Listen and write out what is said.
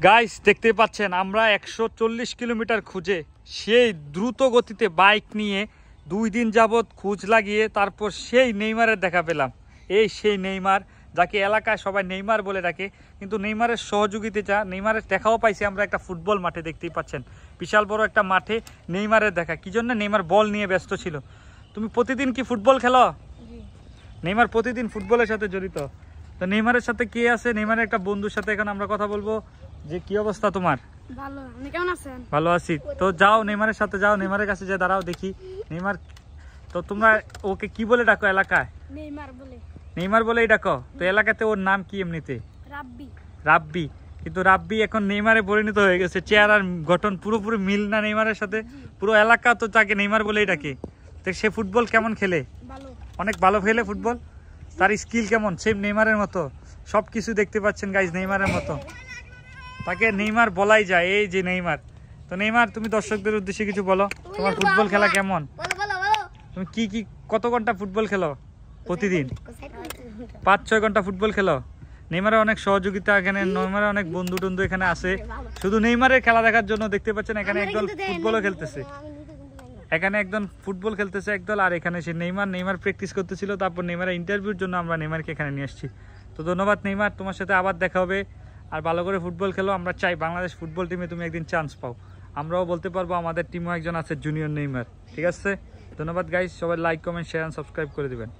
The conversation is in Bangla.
গাইস দেখতে পাচ্ছেন আমরা 140 কিলোমিটার খুঁজে সেই দ্রুত গতিতে বাইক নিয়ে 2 দিন যাবত খোঁজ লাগিয়ে তারপর সেই নেইমারের দেখা পেলাম। এই সেই নেইমার, যাকে এলাকায় সবাই নেইমার বলে ডাকে, কিন্তু নেইমারের সহযোগিতা, নেইমারের দেখাও পাইছি আমরা একটা ফুটবল মাঠে। দেখতেই পাচ্ছেন বিশাল বড় একটা মাঠে নেইমারের দেখা। কি জন্য? নেইমার বল নিয়ে ব্যস্ত ছিল। তুমি প্রতিদিন কি ফুটবল খেলো? নেইমার প্রতিদিন ফুটবলের সাথে জড়িত। তো নেইমারের সাথে কে আছে? নেইমারের একটা বন্ধুর সাথে এখন আমরা কথা বলবো। যে কি অবস্থা তোমার? ভালো, আপনি কেমন আছেন? ভালো আছি। তো যাও নেইমারের সাথে যাও, নেইমারের কাছে যে দাঁড়াও দেখি নেইমার। তো তোমরা ওকে কি বলে ডাকো এলাকায়? নেইমার বলে। নেইমার বলেই ডাকো? তো এলাকাতে ওর নাম কি এমনিতে? রাব্বি। রাব্বি। কিন্তু রাব্বি এখন নেইমারে পরিণত হয়ে গেছে। চেহারার গঠন পুরোপুরি মিল না নেইমারের সাথে। পুরো এলাকা তো তাকে নেইমার বলেই ডাকে। তো সে ফুটবল কেমন খেলে? ভালো। অনেক ভালো খেলে ফুটবল। তার স্কিল কেমন? সেম নেইমারের মতো সব কিছু দেখতে পাচ্ছেন গাইজ, নেইমারের মতো। তাকে নেইমার বলাই যায়। এই যে নেইমার। তো নেইমার, তুমি দর্শকদের উদ্দেশ্যে কিছু বলো। তোমার ফুটবল খেলা কেমন? তুমি কি কত ঘন্টা ফুটবল খেলো প্রতিদিন? 5-6 ঘন্টা ফুটবল খেলো। নেইমারের অনেক সহযোগিতা এখানে, নেইমারের অনেক বন্ধু টন্ধু এখানে আছে শুধু নেইমারের খেলা দেখার জন্য। দেখতে পাচ্ছেন এখানে একদল ফুটবলও খেলতেছে, এখানে একদম ফুটবল খেলতেছে একদল, আর এখানে সে নেইমার প্র্যাকটিস করতেছিল। তারপর নেইমারের ইন্টারভিউর জন্য আমরা নেইমারকে এখানে নিয়ে আসছি। তো ধন্যবাদ নেইমার, তোমার সাথে আবার দেখা হবে। আর ভালো করে ফুটবল খেলো। আমরা চাই বাংলাদেশ ফুটবল টিমে তুমি একদিন চান্স পাও। আমরাও বলতে পারবো আমাদের টিমও একজন আছে জুনিয়র নেইমার। ঠিক আছে, ধন্যবাদ গাইস। সবাই লাইক, কমেন্ট, শেয়ার, সাবস্ক্রাইব করে দিবেন।